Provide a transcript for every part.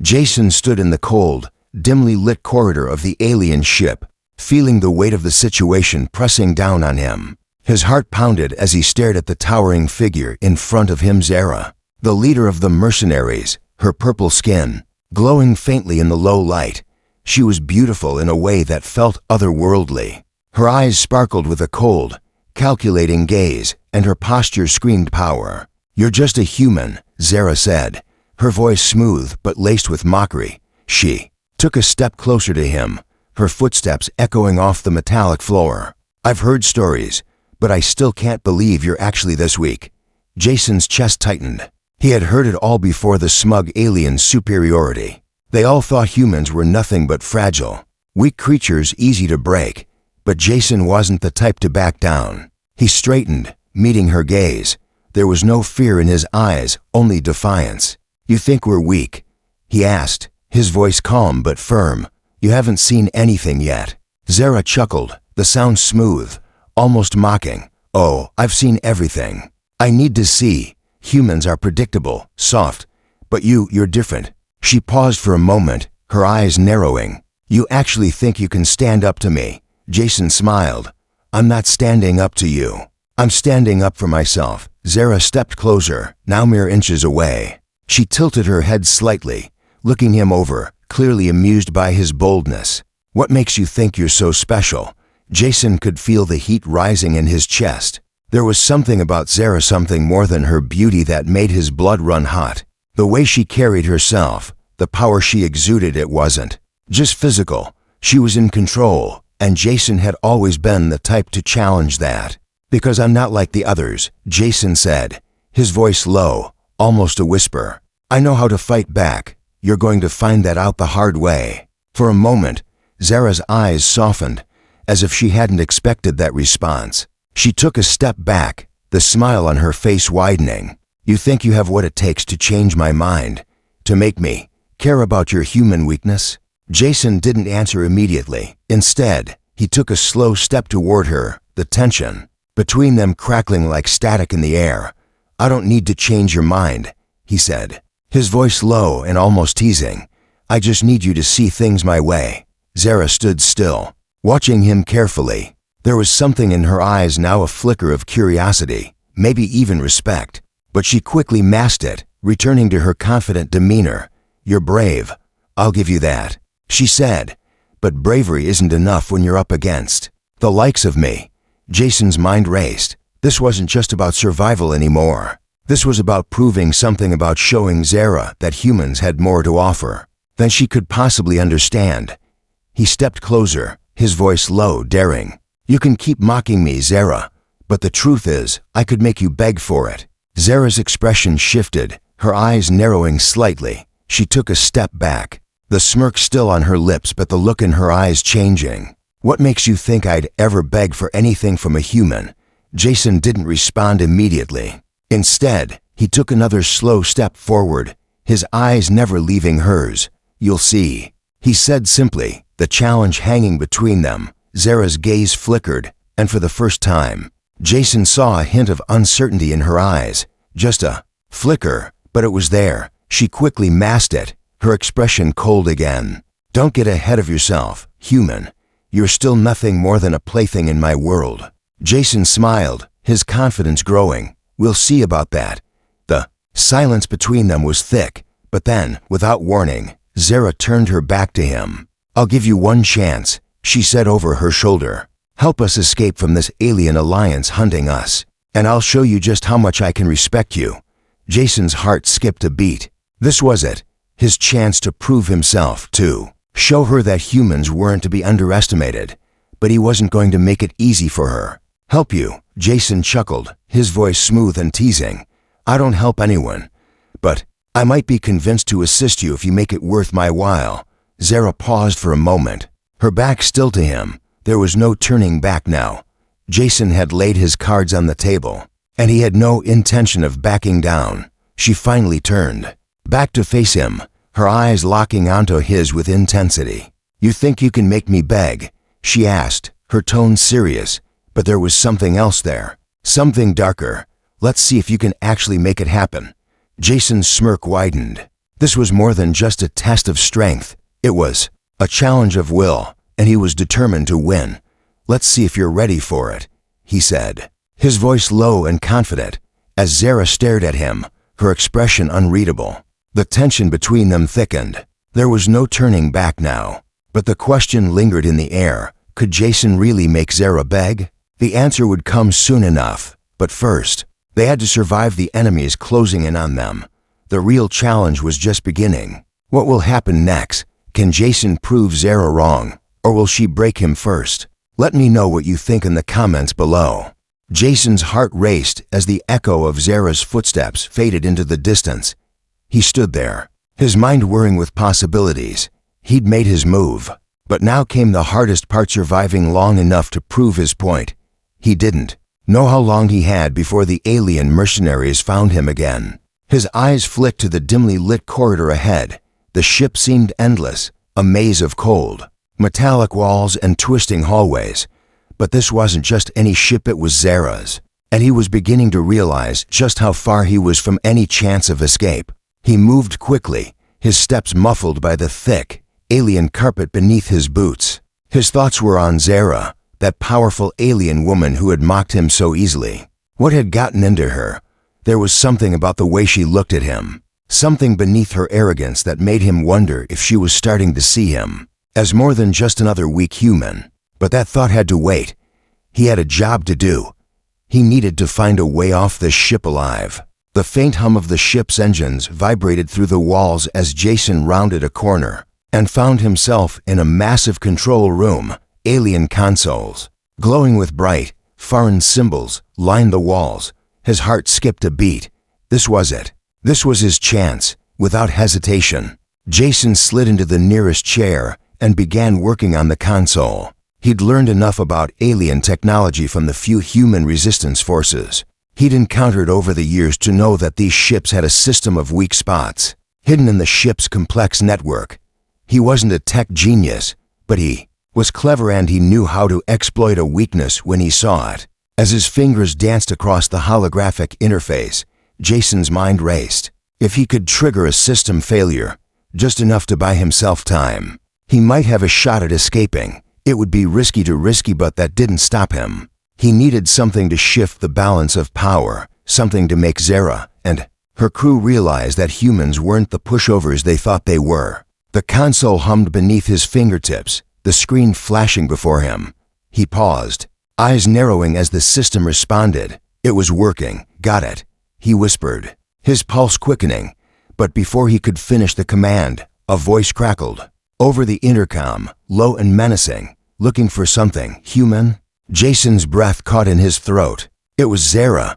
Jason stood in the cold, dimly lit corridor of the alien ship, feeling the weight of the situation pressing down on him. His heart pounded as he stared at the towering figure in front of him, Zara, the leader of the mercenaries, her purple skin glowing faintly in the low light. She was beautiful in a way that felt otherworldly. Her eyes sparkled with a cold, calculating gaze, and her posture screamed power. "You're just a human," Zara said, her voice smooth but laced with mockery. She took a step closer to him, her footsteps echoing off the metallic floor. "I've heard stories, but I still can't believe you're actually this weak." Jason's chest tightened. He had heard it all before, the smug alien superiority. They all thought humans were nothing but fragile, weak creatures easy to break. But Jason wasn't the type to back down. He straightened, meeting her gaze. There was no fear in his eyes, only defiance. "You think we're weak?" he asked, his voice calm but firm. "You haven't seen anything yet." Zara chuckled, the sound smooth, almost mocking. "Oh, I've seen everything. I need to see. Humans are predictable, soft, but you're different." She paused for a moment, her eyes narrowing. "You actually think you can stand up to me?" Jason smiled. "I'm not standing up to you. I'm standing up for myself." Zara stepped closer, now mere inches away. She tilted her head slightly, looking him over, clearly amused by his boldness. "What makes you think you're so special?" Jason could feel the heat rising in his chest. There was something about Zara, something more than her beauty, that made his blood run hot. The way she carried herself, the power she exuded, it wasn't just physical. She was in control, and Jason had always been the type to challenge that. "Because I'm not like the others," Jason said, his voice low, almost a whisper. "I know how to fight back. You're going to find that out the hard way." For a moment, Zara's eyes softened, as if she hadn't expected that response. She took a step back, the smile on her face widening. "You think you have what it takes to change my mind, to make me care about your human weakness?" Jason didn't answer immediately. Instead, he took a slow step toward her, the tension between them crackling like static in the air. "I don't need to change your mind," he said, his voice low and almost teasing. "I just need you to see things my way." Zara stood still, watching him carefully. There was something in her eyes now, a flicker of curiosity, maybe even respect. But she quickly masked it, returning to her confident demeanor. "You're brave. I'll give you that," she said. "But bravery isn't enough when you're up against the likes of me." Jason's mind raced. This wasn't just about survival anymore. This was about proving something, about showing Zara that humans had more to offer than she could possibly understand. He stepped closer, his voice low, daring. "You can keep mocking me, Zara, but the truth is, I could make you beg for it." Zara's expression shifted, her eyes narrowing slightly. She took a step back, the smirk still on her lips but the look in her eyes changing. "What makes you think I'd ever beg for anything from a human?" Jason didn't respond immediately. Instead, he took another slow step forward, his eyes never leaving hers. "You'll see," he said simply, the challenge hanging between them. Zara's gaze flickered, and for the first time, Jason saw a hint of uncertainty in her eyes. Just a flicker, but it was there. She quickly masked it, her expression cold again. "Don't get ahead of yourself, human. You're still nothing more than a plaything in my world." Jason smiled, his confidence growing. "We'll see about that." The silence between them was thick, but then, without warning, Zara turned her back to him. "I'll give you one chance," she said over her shoulder. "Help us escape from this alien alliance hunting us, and I'll show you just how much I can respect you." Jason's heart skipped a beat. This was it, his chance to prove himself, to show her that humans weren't to be underestimated. But he wasn't going to make it easy for her. "Help you?" Jason chuckled, his voice smooth and teasing. "I don't help anyone, but I might be convinced to assist you if you make it worth my while." Zara paused for a moment, her back still to him. There was no turning back now. Jason had laid his cards on the table, and he had no intention of backing down. She finally turned back to face him, her eyes locking onto his with intensity. "You think you can make me beg?" she asked, her tone serious. But there was something else there, something darker. "Let's see if you can actually make it happen." Jason's smirk widened. This was more than just a test of strength. It was a challenge of will, and he was determined to win. "Let's see if you're ready for it," he said, his voice low and confident. As Zara stared at him, her expression unreadable, the tension between them thickened. There was no turning back now. But the question lingered in the air. Could Jason really make Zara beg? The answer would come soon enough. But first, they had to survive the enemies closing in on them. The real challenge was just beginning. What will happen next? Can Jason prove Zara wrong, or will she break him first? Let me know what you think in the comments below. Jason's heart raced as the echo of Zara's footsteps faded into the distance. He stood there, his mind whirring with possibilities. He'd made his move, but now came the hardest part: surviving long enough to prove his point. He didn't know how long he had before the alien mercenaries found him again. His eyes flicked to the dimly lit corridor ahead. The ship seemed endless, a maze of cold, metallic walls and twisting hallways. But this wasn't just any ship, it was Zara's. And he was beginning to realize just how far he was from any chance of escape. He moved quickly, his steps muffled by the thick, alien carpet beneath his boots. His thoughts were on Zara, that powerful alien woman who had mocked him so easily. What had gotten into her? There was something about the way she looked at him, something beneath her arrogance that made him wonder if she was starting to see him as more than just another weak human. But that thought had to wait. He had a job to do. He needed to find a way off this ship alive. The faint hum of the ship's engines vibrated through the walls as Jason rounded a corner and found himself in a massive control room. Alien consoles, glowing with bright, foreign symbols, lined the walls. His heart skipped a beat. This was it. This was his chance. Without hesitation, Jason slid into the nearest chair and began working on the console. He'd learned enough about alien technology from the few human resistance forces he'd encountered over the years to know that these ships had a system of weak spots hidden in the ship's complex network. He wasn't a tech genius, but he was clever, and he knew how to exploit a weakness when he saw it. As his fingers danced across the holographic interface, Jason's mind raced. If he could trigger a system failure, just enough to buy himself time, he might have a shot at escaping. It would be risky, but that didn't stop him. He needed something to shift the balance of power, something to make Zara and her crew realize that humans weren't the pushovers they thought they were. The console hummed beneath his fingertips, the screen flashing before him. He paused, eyes narrowing as the system responded. It was working. "Got it," he whispered, his pulse quickening. But before he could finish the command, a voice crackled over the intercom, low and menacing. "Looking for something, human?" Jason's breath caught in his throat. It was Zara.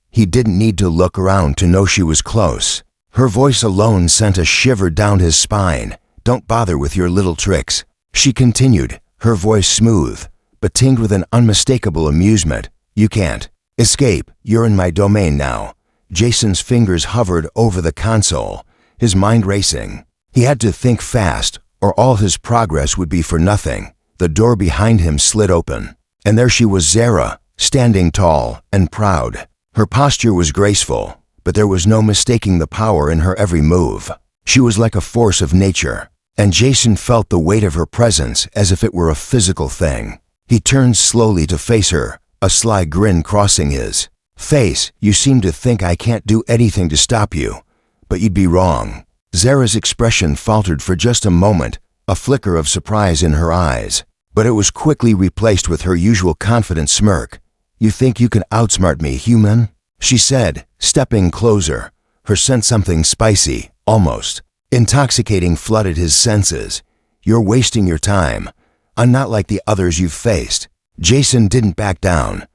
He didn't need to look around to know she was close. Her voice alone sent a shiver down his spine. "Don't bother with your little tricks," she continued, her voice smooth, but tinged with an unmistakable amusement. "You can't escape. You're in my domain now." Jason's fingers hovered over the console, his mind racing. He had to think fast, or all his progress would be for nothing. The door behind him slid open, and there she was, Zara, standing tall and proud. Her posture was graceful, but there was no mistaking the power in her every move. She was like a force of nature, and Jason felt the weight of her presence as if it were a physical thing. He turned slowly to face her, a sly grin crossing his face. "You seem to think I can't do anything to stop you, but you'd be wrong." Zara's expression faltered for just a moment, a flicker of surprise in her eyes, but it was quickly replaced with her usual confident smirk. "You think you can outsmart me, human?" she said, stepping closer. Her scent, something spicy, almost intoxicating, flooded his senses. "You're wasting your time. I'm not like the others you've faced." Jason didn't back down.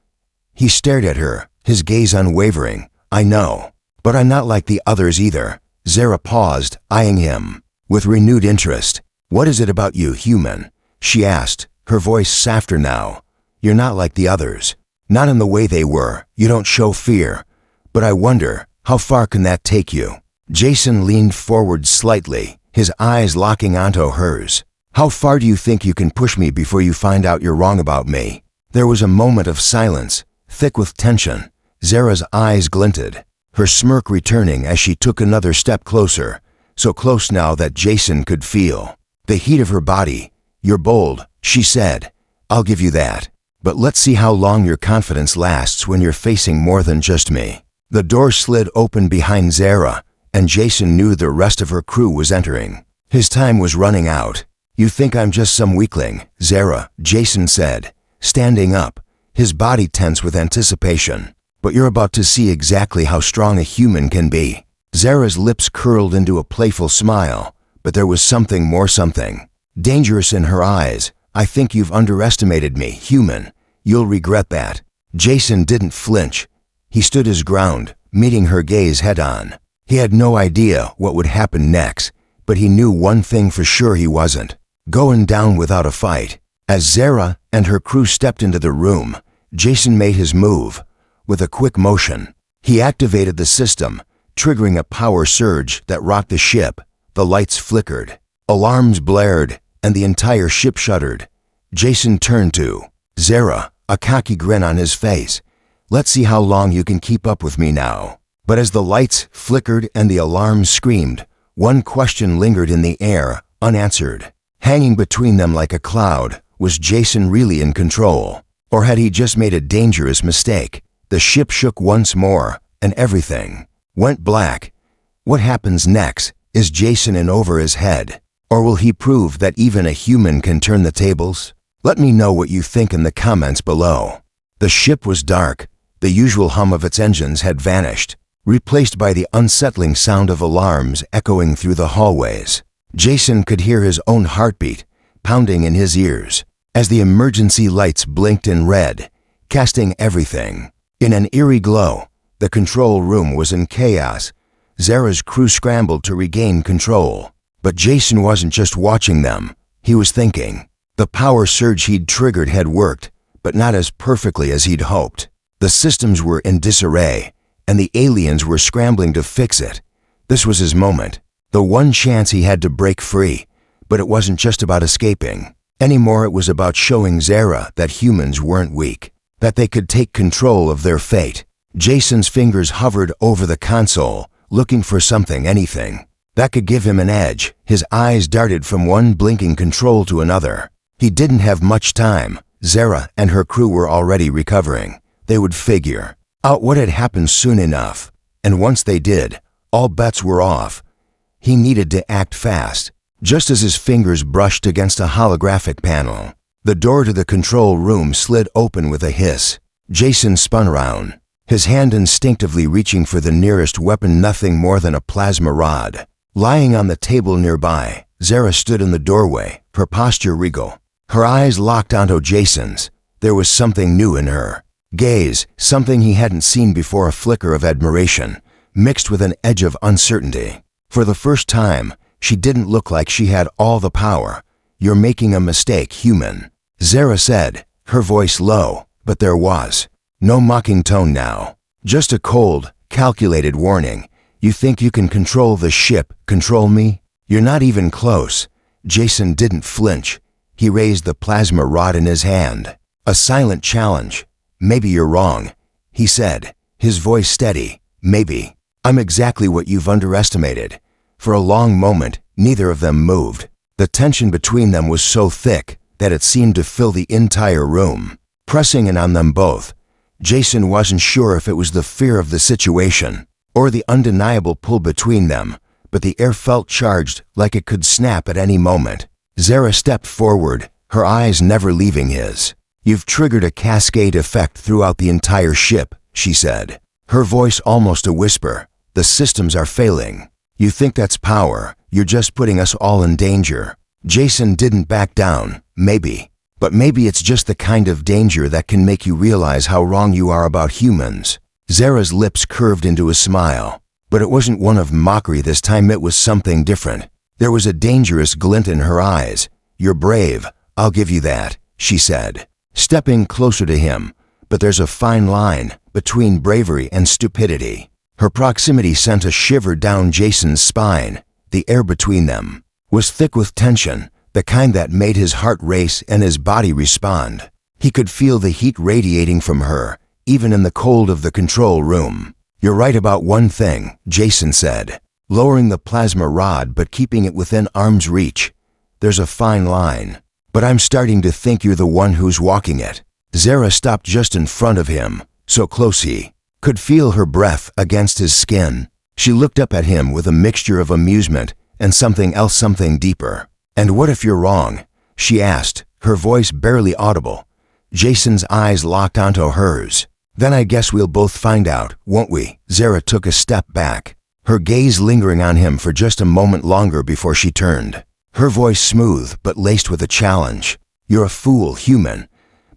He stared at her, his gaze unwavering. "I know, but I'm not like the others either." Zara paused, eyeing him with renewed interest. "What is it about you, human?" she asked, her voice softer now. "You're not like the others. Not in the way they were. You don't show fear. But I wonder, how far can that take you?" Jason leaned forward slightly, his eyes locking onto hers. "How far do you think you can push me before you find out you're wrong about me?" There was a moment of silence, thick with tension. Zara's eyes glinted, her smirk returning as she took another step closer. so close now that Jason could feel the heat of her body. "You're bold," she said. "I'll give you that. But let's see how long your confidence lasts when you're facing more than just me." The door slid open behind Zara, and Jason knew the rest of her crew was entering. His time was running out. "You think I'm just some weakling, Zara," Jason said, standing up, his body tense with anticipation. "But you're about to see exactly how strong a human can be." Zara's lips curled into a playful smile, but there was something dangerous in her eyes. "I think you've underestimated me, human. You'll regret that." Jason didn't flinch. He stood his ground, meeting her gaze head-on. He had no idea what would happen next, but he knew one thing for sure: he wasn't going down without a fight. As Zara and her crew stepped into the room, Jason made his move. With a quick motion, he activated the system, triggering a power surge that rocked the ship. The lights flickered, alarms blared, and the entire ship shuddered. Jason turned to Zara, a cocky grin on his face. "Let's see how long you can keep up with me now." But as the lights flickered and the alarms screamed, one question lingered in the air, unanswered. Hanging between them like a cloud, was Jason really in control? Or had he just made a dangerous mistake? The ship shook once more, and everything went black. What happens next? Is Jason in over his head? Or will he prove that even a human can turn the tables? Let me know what you think in the comments below. The ship was dark. The usual hum of its engines had vanished, replaced by the unsettling sound of alarms echoing through the hallways. Jason could hear his own heartbeat pounding in his ears as the emergency lights blinked in red, casting everything in an eerie glow. The control room was in chaos. Zara's crew scrambled to regain control. But Jason wasn't just watching them. He was thinking. The power surge he'd triggered had worked, but not as perfectly as he'd hoped. The systems were in disarray, and the aliens were scrambling to fix it. This was his moment, the one chance he had to break free. But it wasn't just about escaping. Anymore, it was about showing Zara that humans weren't weak, that they could take control of their fate. Jason's fingers hovered over the console, looking for something, anything, that could give him an edge. His eyes darted from one blinking control to another. He didn't have much time. Zara and her crew were already recovering. They would figure out what had happened soon enough. And once they did, all bets were off. He needed to act fast. Just as his fingers brushed against a holographic panel, the door to the control room slid open with a hiss. Jason spun around, his hand instinctively reaching for the nearest weapon, nothing more than a plasma rod. Lying on the table nearby, Zara stood in the doorway, her posture regal. Her eyes locked onto Jason's. There was something new in her gaze, something he hadn't seen before, a flicker of admiration, mixed with an edge of uncertainty. For the first time, she didn't look like she had all the power. "You're making a mistake, human," Zara said, her voice low, but there was no mocking tone now. Just a cold, calculated warning. "You think you can control the ship, control me? You're not even close." Jason didn't flinch. He raised the plasma rod in his hand. A silent challenge. "Maybe you're wrong," he said, his voice steady. "Maybe I'm exactly what you've underestimated." For a long moment, neither of them moved. The tension between them was so thick that it seemed to fill the entire room, pressing in on them both. Jason wasn't sure if it was the fear of the situation or the undeniable pull between them, but the air felt charged, like it could snap at any moment. Zara stepped forward, her eyes never leaving his. "You've triggered a cascade effect throughout the entire ship," she said, her voice almost a whisper. "The systems are failing. You think that's power? You're just putting us all in danger." Jason didn't back down. "Maybe. But maybe it's just the kind of danger that can make you realize how wrong you are about humans." Zara's lips curved into a smile, but it wasn't one of mockery this time. It was something different. There was a dangerous glint in her eyes. "You're brave, I'll give you that," she said, stepping closer to him. "But there's a fine line between bravery and stupidity." Her proximity sent a shiver down Jason's spine. The air between them was thick with tension, the kind that made his heart race and his body respond. He could feel the heat radiating from her, even in the cold of the control room. "You're right about one thing," Jason said. lowering the plasma rod but keeping it within arm's reach. There's a fine line. But I'm starting to think you're the one who's walking it. Zara stopped just in front of him, so close he could feel her breath against his skin. She looked up at him with a mixture of amusement and something else, something deeper. "And what if you're wrong?" she asked, her voice barely audible. Jason's eyes locked onto hers. "Then I guess we'll both find out, won't we?" Zara took a step back, her gaze lingering on him for just a moment longer before she turned. Her voice smooth but laced with a challenge. "You're a fool, human.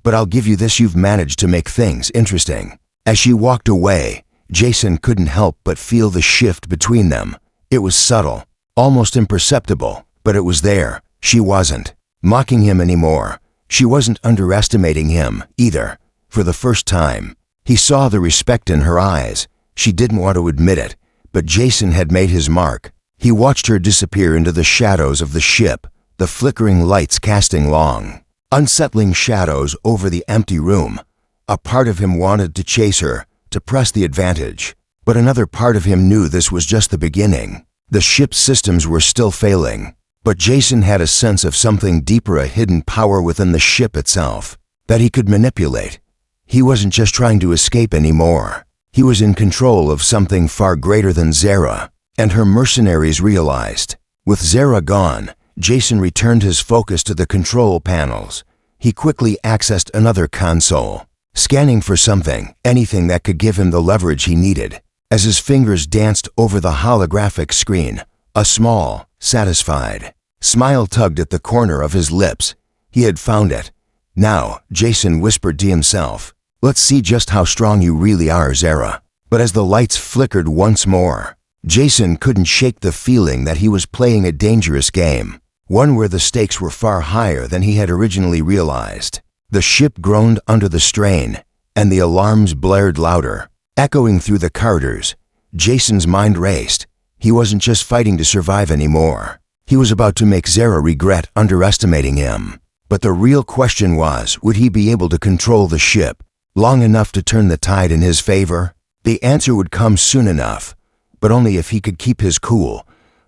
But I'll give you this, you've managed to make things interesting." As she walked away, Jason couldn't help but feel the shift between them. It was subtle, almost imperceptible, but it was there. She wasn't mocking him anymore. She wasn't underestimating him, either. For the first time, he saw the respect in her eyes. She didn't want to admit it, but Jason had made his mark. He watched her disappear into the shadows of the ship, the flickering lights casting long, unsettling shadows over the empty room. A part of him wanted to chase her, to press the advantage, but another part of him knew this was just the beginning. The ship's systems were still failing, but Jason had a sense of something deeper, a hidden power within the ship itself, that he could manipulate. He wasn't just trying to escape anymore. He was in control of something far greater than Zara, and her mercenaries realized. With Zara gone, Jason returned his focus to the control panels. He quickly accessed another console, scanning for something, anything that could give him the leverage he needed. As his fingers danced over the holographic screen, a small, satisfied smile tugged at the corner of his lips. He had found it. "Now," Jason whispered to himself, "let's see just how strong you really are, Zara." But as the lights flickered once more, Jason couldn't shake the feeling that he was playing a dangerous game, one where the stakes were far higher than he had originally realized. The ship groaned under the strain, and the alarms blared louder, echoing through the corridors. Jason's mind raced. He wasn't just fighting to survive anymore. He was about to make Zara regret underestimating him. But the real question was, would he be able to control the ship long enough to turn the tide in his favor? The answer would come soon enough, but only if he could keep his cool.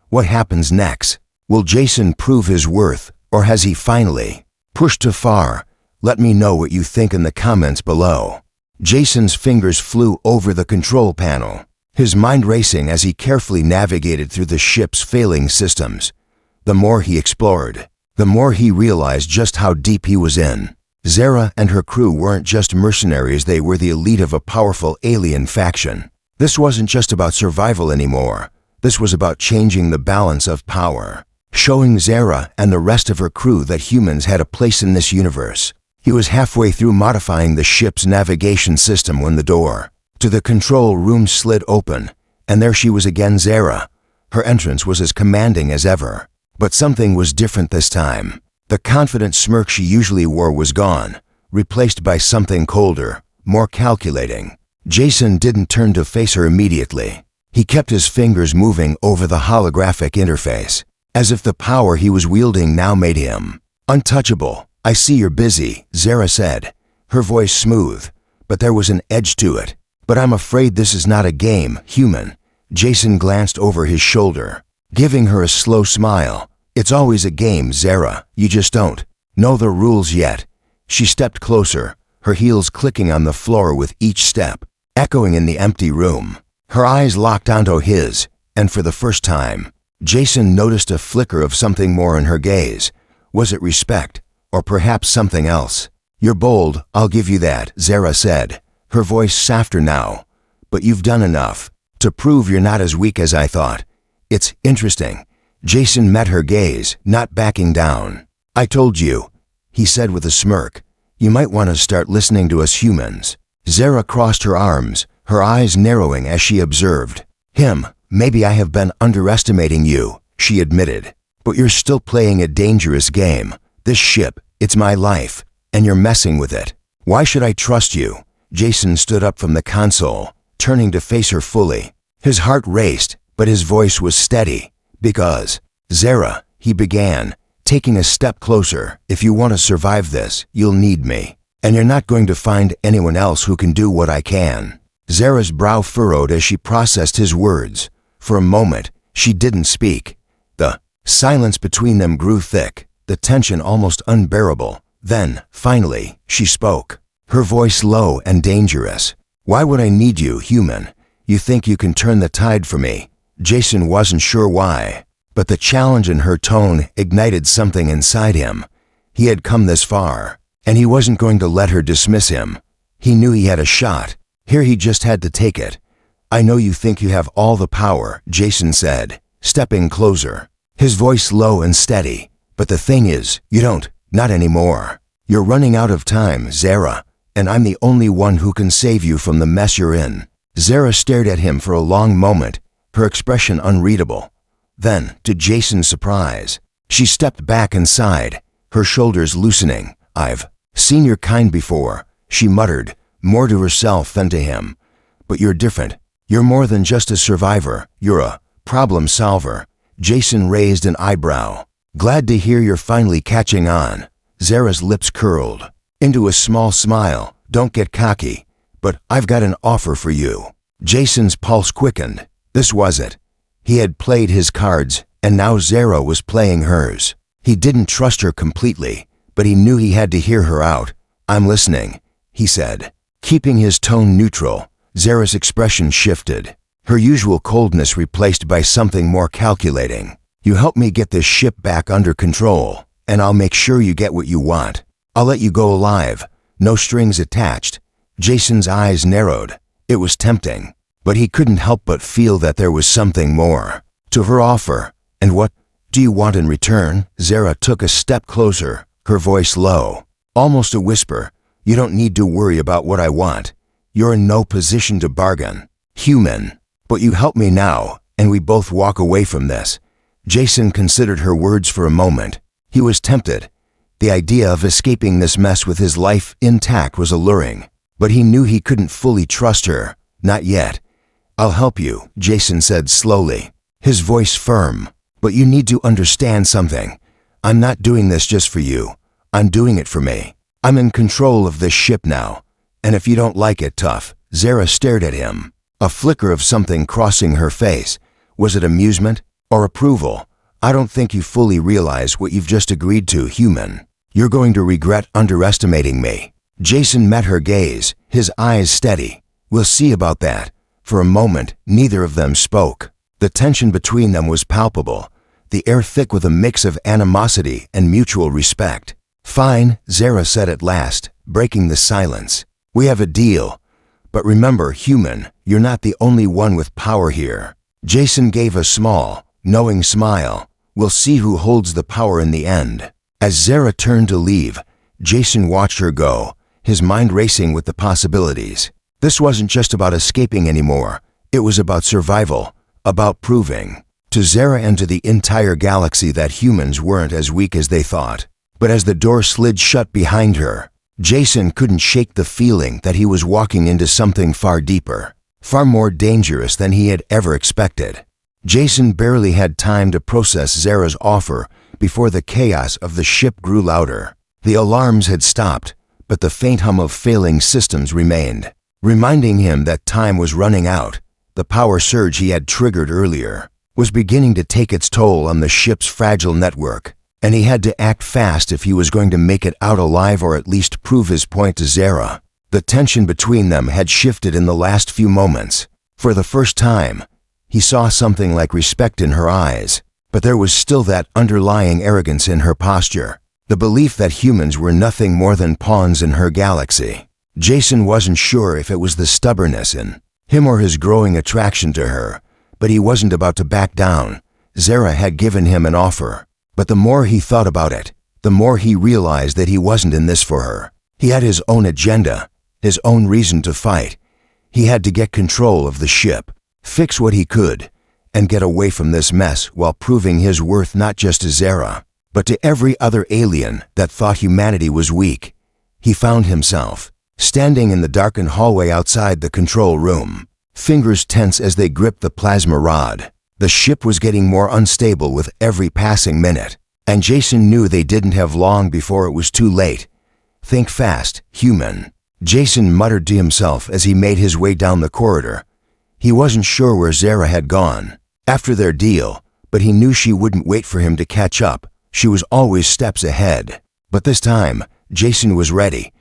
What happens next? Will Jason prove his worth, or has he finally pushed too far? Let me know what you think in the comments below. Jason's fingers flew over the control panel, his mind racing as he carefully navigated through the ship's failing systems. The more he explored, the more he realized just how deep he was in. Zara and her crew weren't just mercenaries, they were the elite of a powerful alien faction. This wasn't just about survival anymore. This was about changing the balance of power, showing Zara and the rest of her crew that humans had a place in this universe. He was halfway through modifying the ship's navigation system when the door to the control room slid open, and there she was again, Zara. Her entrance was as commanding as ever, but something was different this time. The confident smirk she usually wore was gone, replaced by something colder, more calculating. Jason didn't turn to face her immediately. He kept his fingers moving over the holographic interface, as if the power he was wielding now made him untouchable. "I see you're busy," Zara said, her voice smooth, but there was an edge to it. "But I'm afraid this is not a game, human." Jason glanced over his shoulder, giving her a slow smile. "It's always a game, Zara. You just don't know the rules yet." She stepped closer, her heels clicking on the floor with each step, echoing in the empty room. Her eyes locked onto his, and for the first time, Jason noticed a flicker of something more in her gaze. Was it respect, or perhaps something else? "You're bold, I'll give you that," Zara said, her voice softer now. "But you've done enough to prove you're not as weak as I thought." "It's interesting." Jason met her gaze, not backing down. "I told you," he said with a smirk. "You might want to start listening to us humans." Zara crossed her arms, her eyes narrowing as she observed him. "Maybe I have been underestimating you," she admitted, "but you're still playing a dangerous game. This ship, it's my life, and you're messing with it. Why should I trust you?" Jason stood up from the console, turning to face her fully. His heart raced, but his voice was steady. "Because, Zara," he began, taking a step closer, "if you want to survive this, you'll need me. And you're not going to find anyone else who can do what I can." Zara's brow furrowed as she processed his words. For a moment, She didn't speak. The silence between them grew thick, the tension almost unbearable. Then, finally, she spoke. Her voice low and dangerous. "Why would I need you, human? You think you can turn the tide for me?" Jason wasn't sure why, but the challenge in her tone ignited something inside him. He had come this far, and he wasn't going to let her dismiss him. He knew he had a shot. Here he just had to take it. "I know you think you have all the power," Jason said, stepping closer, his voice low and steady. "But the thing is, you don't, not anymore. You're running out of time, Zara, and I'm the only one who can save you from the mess you're in." Zara stared at him for a long moment, her expression unreadable. Then, to Jason's surprise, she stepped back and sighed, her shoulders loosening. "I've seen your kind before," she muttered, more to herself than to him. "But you're different. You're more than just a survivor. You're a problem solver." Jason raised an eyebrow. "Glad to hear you're finally catching on." Zara's lips curled into a small smile. "Don't get cocky, but I've got an offer for you." Jason's pulse quickened. This was it. He had played his cards, and now Zara was playing hers. He didn't trust her completely, but he knew he had to hear her out. "I'm listening," he said, keeping his tone neutral. Zara's expression shifted, her usual coldness replaced by something more calculating. "You help me get this ship back under control, and I'll make sure you get what you want. I'll let you go alive, no strings attached." Jason's eyes narrowed. It was tempting, but he couldn't help but feel that there was something more to her offer. "And what do you want in return?" Zara took a step closer, her voice low, almost a whisper. "You don't need to worry about what I want. You're in no position to bargain, human. But you help me now, and we both walk away from this." Jason considered her words for a moment. He was tempted. The idea of escaping this mess with his life intact was alluring, but he knew he couldn't fully trust her. "Not yet." "I'll help you," Jason said slowly, his voice firm. "But you need to understand something. I'm not doing this just for you. I'm doing it for me. I'm in control of this ship now. And if you don't like it, tough." Zara stared at him, a flicker of something crossing her face. Was it amusement or approval? "I don't think you fully realize what you've just agreed to, human. You're going to regret underestimating me." Jason met her gaze, his eyes steady. "We'll see about that." For a moment, neither of them spoke. The tension between them was palpable, the air thick with a mix of animosity and mutual respect. "Fine," Zara said at last, breaking the silence. "We have a deal. But remember, human, you're not the only one with power here." Jason gave a small, knowing smile. "We'll see who holds the power in the end." As Zara turned to leave, Jason watched her go, his mind racing with the possibilities. This wasn't just about escaping anymore. It was about survival, about proving to Zara and to the entire galaxy that humans weren't as weak as they thought. But as the door slid shut behind her, Jason couldn't shake the feeling that he was walking into something far deeper, far more dangerous than he had ever expected. Jason barely had time to process Zara's offer before the chaos of the ship grew louder. The alarms had stopped, but the faint hum of failing systems remained, reminding him that time was running out. The power surge he had triggered earlier was beginning to take its toll on the ship's fragile network, and he had to act fast if he was going to make it out alive or at least prove his point to Zara. The tension between them had shifted in the last few moments. For the first time, he saw something like respect in her eyes, but there was still that underlying arrogance in her posture, the belief that humans were nothing more than pawns in her galaxy. Jason wasn't sure if it was the stubbornness in him or his growing attraction to her, but he wasn't about to back down. Zara had given him an offer, but the more he thought about it, the more he realized that he wasn't in this for her. He had his own agenda, his own reason to fight. He had to get control of the ship, fix what he could, and get away from this mess while proving his worth not just to Zara, but to every other alien that thought humanity was weak. He found himself standing in the darkened hallway outside the control room, fingers tense as they gripped the plasma rod. The ship was getting more unstable with every passing minute, and Jason knew they didn't have long before it was too late. "Think fast, human," Jason muttered to himself as he made his way down the corridor. He wasn't sure where Zara had gone, after their deal, but he knew she wouldn't wait for him to catch up. She was always steps ahead. But this time, Jason was ready.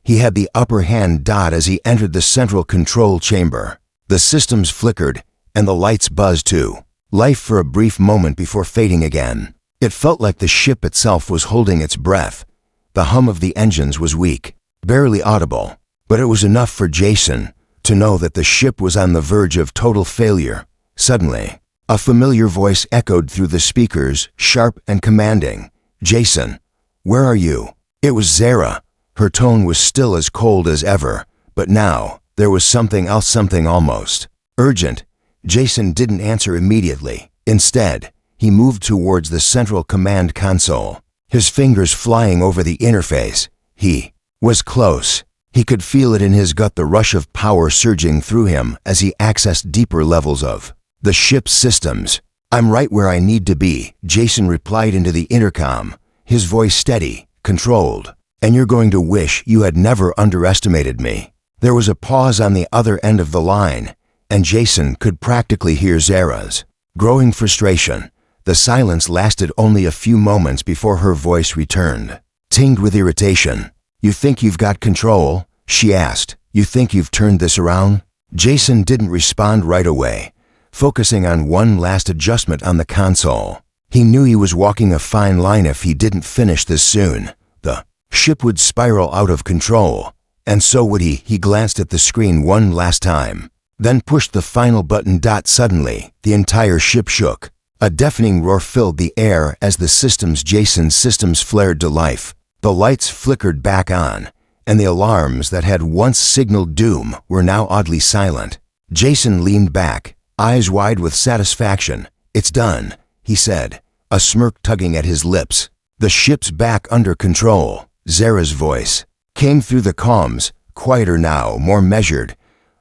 He had the upper hand. As he entered the central control chamber, the systems flickered, and the lights buzzed too. Life for a brief moment before fading again. It felt like the ship itself was holding its breath. The hum of the engines was weak, barely audible, but it was enough for Jason to know that the ship was on the verge of total failure. Suddenly, a familiar voice echoed through the speakers, sharp and commanding. "Jason, where are you?" It was Zara. Her tone was still as cold as ever, but now there was something else, something almost urgent. Jason didn't answer immediately. Instead, he moved towards the central command console, his fingers flying over the interface. He was close. He could feel it in his gut, the rush of power surging through him as he accessed deeper levels of the ship's systems. "I'm right where I need to be," Jason replied into the intercom, his voice steady, controlled. "And you're going to wish you had never underestimated me." There was a pause on the other end of the line, and Jason could practically hear Zara's growing frustration. The silence lasted only a few moments before her voice returned, tinged with irritation. "You think you've got control?" she asked. "You think you've turned this around?" Jason didn't respond right away, focusing on one last adjustment on the console. He knew he was walking a fine line. If he didn't finish this soon, the ship would spiral out of control, and so would he. He glanced at the screen one last time, then pushed the final button. Suddenly, the entire ship shook. A deafening roar filled the air as Jason's systems flared to life. The lights flickered back on, and the alarms that had once signaled doom were now oddly silent. Jason leaned back, eyes wide with satisfaction. "It's done," he said, a smirk tugging at his lips. "The ship's back under control." Zara's voice came through the comms, quieter now, more measured.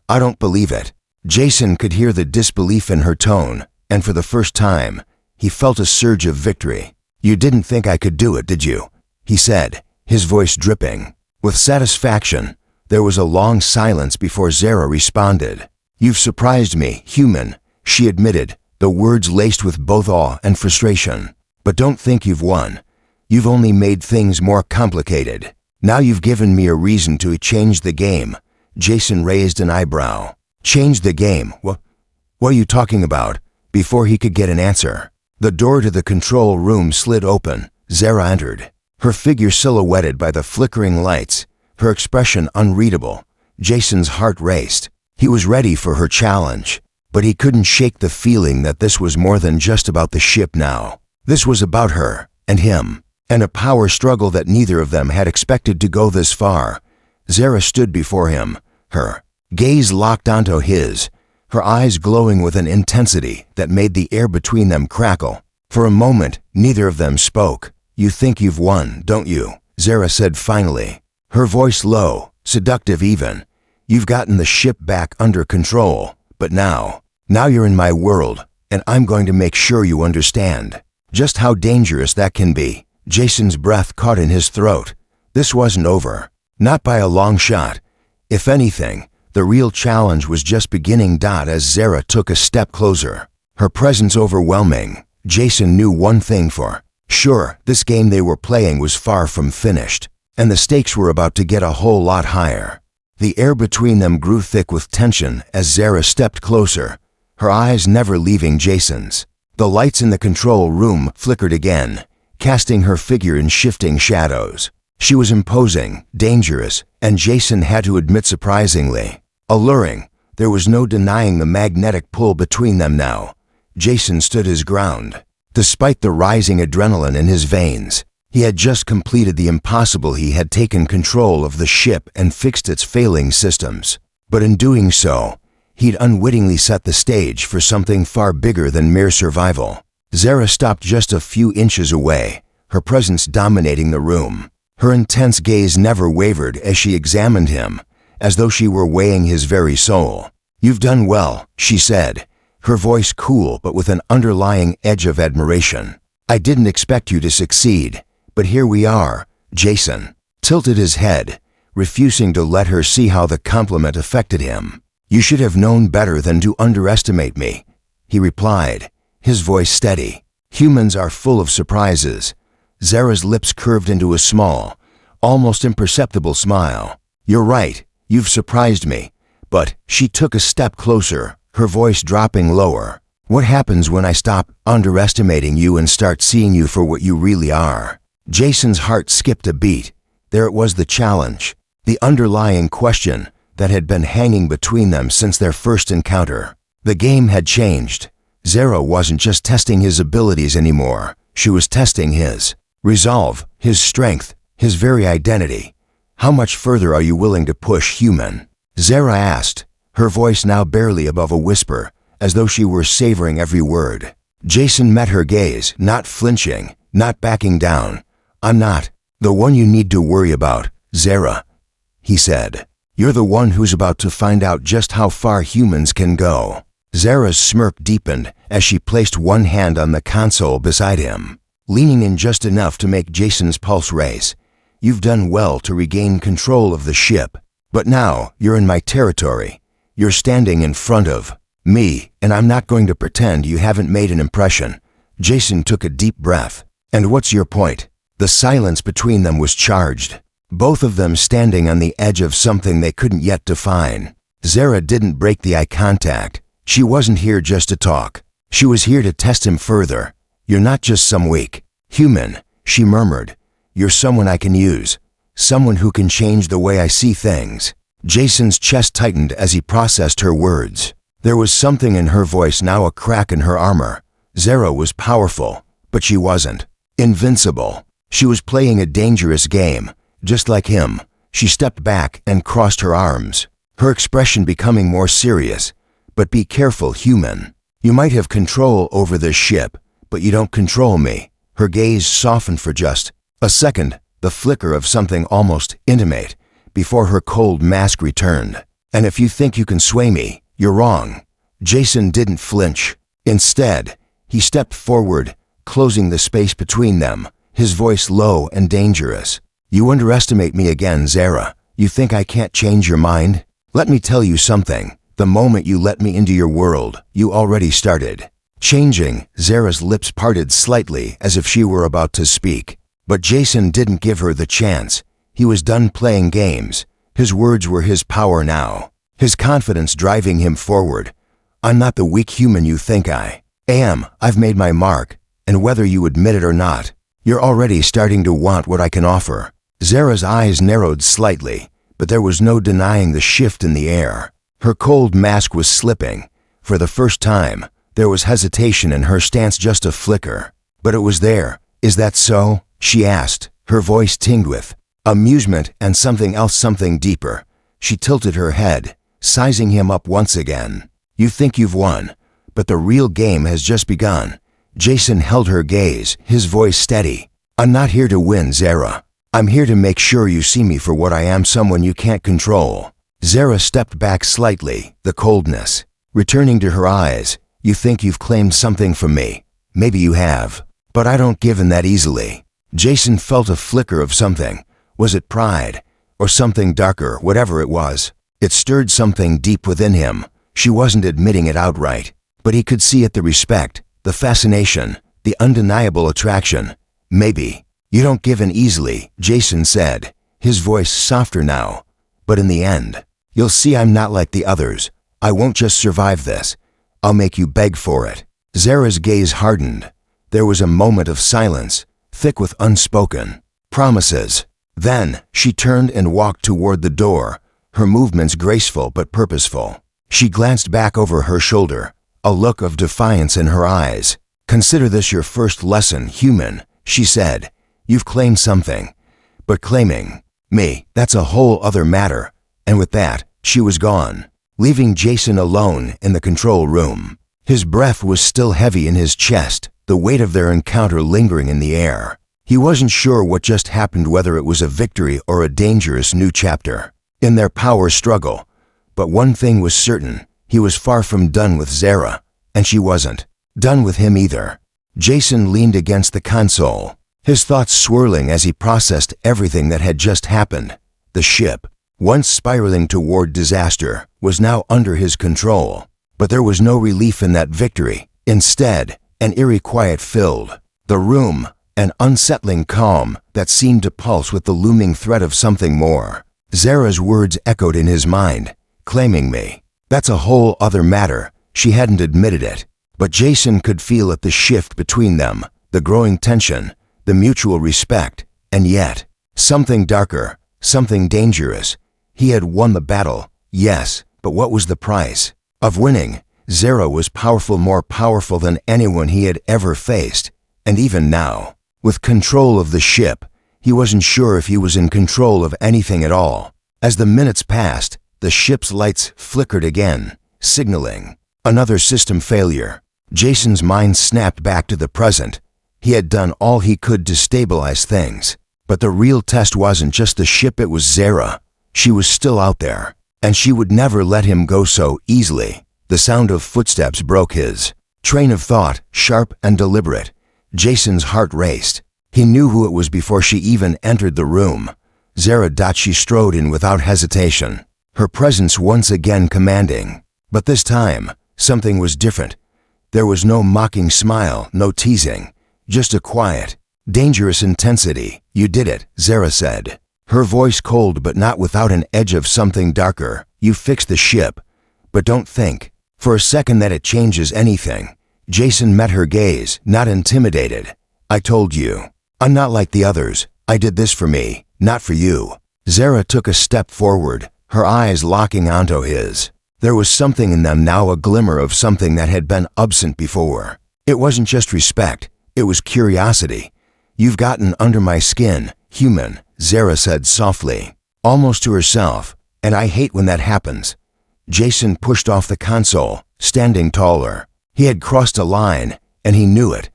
"I don't believe it." Jason could hear the disbelief in her tone, and for the first time, he felt a surge of victory. "You didn't think I could do it, did you?" he said, his voice dripping with satisfaction. There was a long silence before Zara responded. "You've surprised me, human," she admitted, the words laced with both awe and frustration. "But don't think you've won. You've only made things more complicated. Now you've given me a reason to change the game." Jason raised an eyebrow. "Change the game? What are you talking about?" Before he could get an answer, the door to the control room slid open. Zara entered, her figure silhouetted by the flickering lights, her expression unreadable. Jason's heart raced. He was ready for her challenge, but he couldn't shake the feeling that this was more than just about the ship now. This was about her and him, and a power struggle that neither of them had expected to go this far. Zara stood before him, her gaze locked onto his, her eyes glowing with an intensity that made the air between them crackle. For a moment, neither of them spoke. "You think you've won, don't you?" Zara said finally, her voice low, seductive even. "You've gotten the ship back under control, but now you're in my world, and I'm going to make sure you understand just how dangerous that can be." Jason's breath caught in his throat. This wasn't over, not by a long shot. If anything, the real challenge was just beginning. As Zara took a step closer, her presence overwhelming, Jason knew one thing for sure: this game they were playing was far from finished, and the stakes were about to get a whole lot higher. The air between them grew thick with tension as Zara stepped closer, her eyes never leaving Jason's. The lights in the control room flickered again, casting her figure in shifting shadows. She was imposing, dangerous, and Jason had to admit surprisingly alluring. There was no denying the magnetic pull between them now. Jason stood his ground. Despite the rising adrenaline in his veins, he had just completed the impossible. He had taken control of the ship and fixed its failing systems. But in doing so, he'd unwittingly set the stage for something far bigger than mere survival. Zara stopped just a few inches away, her presence dominating the room. Her intense gaze never wavered as she examined him, as though she were weighing his very soul. "You've done well," she said, her voice cool but with an underlying edge of admiration. "I didn't expect you to succeed, but here we are." Jason tilted his head, refusing to let her see how the compliment affected him. "You should have known better than to underestimate me." he replied, his voice steady. "Humans are full of surprises." Zara's lips curved into a small, almost imperceptible smile. "You're right, you've surprised me." But she took a step closer, her voice dropping lower. "What happens when I stop underestimating you and start seeing you for what you really are?" Jason's heart skipped a beat. There it was, the challenge, the underlying question that had been hanging between them since their first encounter. The game had changed. Zara wasn't just testing his abilities anymore. She was testing his resolve, his strength, his very identity. "How much further are you willing to push, human?" Zara asked, her voice now barely above a whisper, as though she were savoring every word. Jason met her gaze, not flinching, not backing down. "I'm not the one you need to worry about, Zara," he said. "You're the one who's about to find out just how far humans can go." Zara's smirk deepened as she placed one hand on the console beside him, leaning in just enough to make Jason's pulse race. "You've done well to regain control of the ship, but now you're in my territory. You're standing in front of me, and I'm not going to pretend you haven't made an impression." Jason took a deep breath. "And what's your point?" The silence between them was charged, both of them standing on the edge of something they couldn't yet define. Zara didn't break the eye contact. She wasn't here just to talk. She was here to test him further. "You're not just some weak human," she murmured. "You're someone I can use, someone who can change the way I see things." Jason's chest tightened as he processed her words. There was something in her voice now, a crack in her armor. Zara was powerful, but she wasn't invincible. She was playing a dangerous game, just like him. She stepped back and crossed her arms, her expression becoming more serious. "But be careful, human. You might have control over this ship, but you don't control me." Her gaze softened for just a second, the flicker of something almost intimate, before her cold mask returned. "And if you think you can sway me, you're wrong." Jason didn't flinch. Instead, he stepped forward, closing the space between them, his voice low and dangerous. "You underestimate me again, Zara. You think I can't change your mind? Let me tell you something. The moment you let me into your world, you already started changing." Zara's lips parted slightly as if she were about to speak, but Jason didn't give her the chance. He was done playing games. His words were his power now, his confidence driving him forward. "I'm not the weak human you think I am. I've made my mark, and whether you admit it or not, you're already starting to want what I can offer." Zara's eyes narrowed slightly, but there was no denying the shift in the air. Her cold mask was slipping. For the first time, there was hesitation in her stance, just a flicker. But it was there. "Is that so?" she asked, her voice tinged with amusement and something else, something deeper. She tilted her head, sizing him up once again. "You think you've won, but the real game has just begun." Jason held her gaze, his voice steady. "I'm not here to win, Zara. I'm here to make sure you see me for what I am, someone you can't control." Zara stepped back slightly, the coldness returning to her eyes. "You think you've claimed something from me. Maybe you have, but I don't give in that easily." Jason felt a flicker of something. Was it pride? Or something darker? Whatever it was, it stirred something deep within him. She wasn't admitting it outright, but he could see it, the respect, the fascination, the undeniable attraction. "Maybe. You don't give in easily," Jason said, his voice softer now. "But in the end, you'll see I'm not like the others. I won't just survive this. I'll make you beg for it." Zara's gaze hardened. There was a moment of silence, thick with unspoken promises. Then she turned and walked toward the door, her movements graceful but purposeful. She glanced back over her shoulder, a look of defiance in her eyes. "Consider this your first lesson, human," she said. "You've claimed something, but claiming me, that's a whole other matter." And with that, she was gone, leaving Jason alone in the control room. His breath was still heavy in his chest, the weight of their encounter lingering in the air. He wasn't sure what just happened, whether it was a victory or a dangerous new chapter in their power struggle. But one thing was certain, he was far from done with Zara, and she wasn't done with him either. Jason leaned against the console, his thoughts swirling as he processed everything that had just happened. The ship, once spiraling toward disaster, was now under his control. But there was no relief in that victory. Instead, an eerie quiet filled the room, an unsettling calm that seemed to pulse with the looming threat of something more. Zara's words echoed in his mind, claiming me. That's a whole other matter. She hadn't admitted it, but Jason could feel it, the shift between them, the growing tension, the mutual respect, and yet, something darker, something dangerous. He had won the battle, yes, but what was the price of winning? Zara was powerful, more powerful than anyone he had ever faced, and even now, with control of the ship, he wasn't sure if he was in control of anything at all. As the minutes passed, the ship's lights flickered again, signaling another system failure. Jason's mind snapped back to the present. He had done all he could to stabilize things, but the real test wasn't just the ship, it was Zara. She was still out there, and she would never let him go so easily. The sound of footsteps broke his train of thought, sharp and deliberate. Jason's heart raced. He knew who it was before she even entered the room. Zara. She strode in without hesitation, her presence once again commanding. But this time, something was different. There was no mocking smile, no teasing, just a quiet, dangerous intensity. "You did it," Zara said, her voice cold but not without an edge of something darker. "You fixed the ship, but don't think for a second that it changes anything." Jason met her gaze, not intimidated. "I told you. I'm not like the others. I did this for me, not for you." Zara took a step forward, her eyes locking onto his. There was something in them now, a glimmer of something that had been absent before. It wasn't just respect, it was curiosity. "You've gotten under my skin, human," Zara said softly, almost to herself, "and I hate when that happens." Jason pushed off the console, standing taller. He had crossed a line, and he knew it,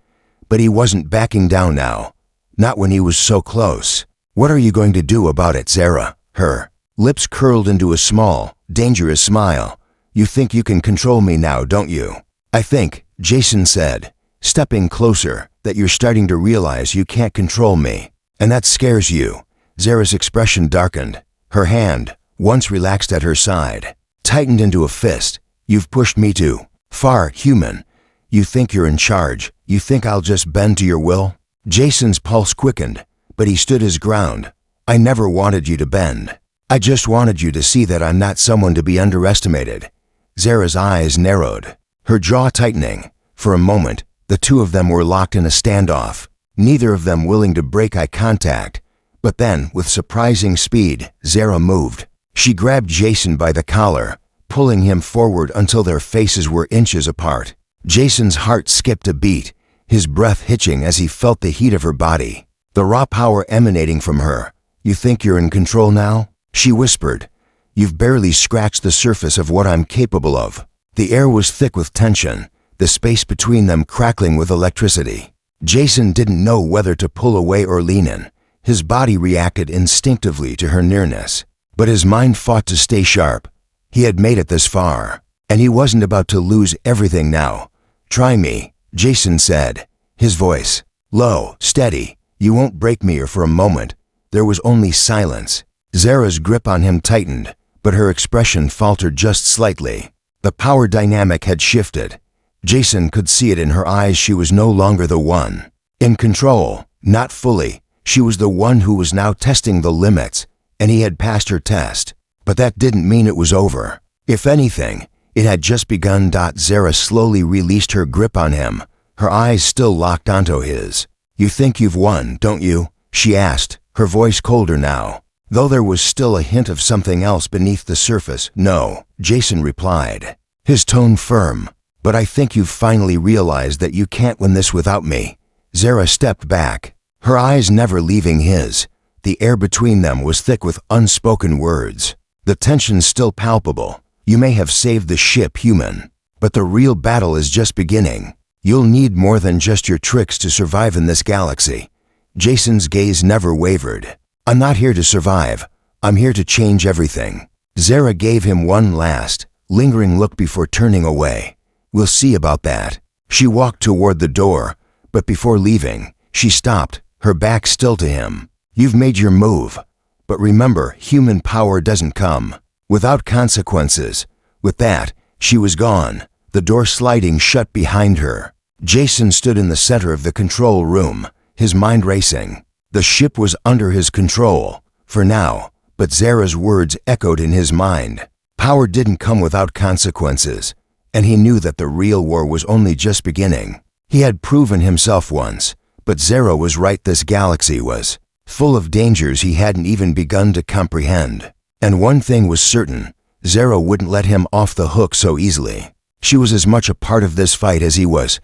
but he wasn't backing down now. Not when he was so close. "What are you going to do about it, Zara?" Her lips curled into a small, dangerous smile. "You think you can control me now, don't you?" "I think," Jason said, stepping closer, "that you're starting to realize you can't control me. And that scares you." Zara's expression darkened. Her hand, once relaxed at her side, tightened into a fist. "You've pushed me too far, human. You think you're in charge. You think I'll just bend to your will?" Jason's pulse quickened, but he stood his ground. "I never wanted you to bend. I just wanted you to see that I'm not someone to be underestimated." Zara's eyes narrowed, her jaw tightening. For a moment, the two of them were locked in a standoff, neither of them willing to break eye contact. But then, with surprising speed, Zara moved. She grabbed Jason by the collar, pulling him forward until their faces were inches apart. Jason's heart skipped a beat, his breath hitching as he felt the heat of her body, the raw power emanating from her. "You think you're in control now?" she whispered. "You've barely scratched the surface of what I'm capable of." The air was thick with tension, the space between them crackling with electricity. Jason didn't know whether to pull away or lean in. His body reacted instinctively to her nearness, but his mind fought to stay sharp. He had made it this far, and he wasn't about to lose everything now. "Try me," Jason said, his voice low, steady. "You won't break me." Or for a moment, there was only silence. Zara's grip on him tightened, but her expression faltered just slightly. The power dynamic had shifted. Jason could see it in her eyes. She was no longer the one in control, not fully. She was the one who was now testing the limits, and he had passed her test. But that didn't mean it was over. If anything, it had just begun. Zara slowly released her grip on him, her eyes still locked onto his. "You think you've won, don't you?" she asked, her voice colder now, though there was still a hint of something else beneath the surface. "No," Jason replied, his tone firm, "but I think you've finally realized that you can't win this without me." Zara stepped back, her eyes never leaving his. The air between them was thick with unspoken words, the tension still palpable. "You may have saved the ship, human, but the real battle is just beginning. You'll need more than just your tricks to survive in this galaxy." Jason's gaze never wavered. "I'm not here to survive. I'm here to change everything." Zara gave him one last, lingering look before turning away. "We'll see about that." She walked toward the door, but before leaving, she stopped, her back still to him. "You've made your move, but remember, human power doesn't come without consequences." With that, she was gone, the door sliding shut behind her. Jason stood in the center of the control room, his mind racing. The ship was under his control, for now, but Zara's words echoed in his mind. Power didn't come without consequences, and he knew that the real war was only just beginning. He had proven himself once, but Zara was right, this galaxy was full of dangers he hadn't even begun to comprehend. And one thing was certain, Zara wouldn't let him off the hook so easily. She was as much a part of this fight as he was.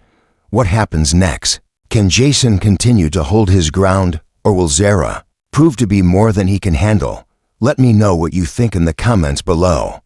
What happens next? Can Jason continue to hold his ground, or will Zara prove to be more than he can handle? Let me know what you think in the comments below.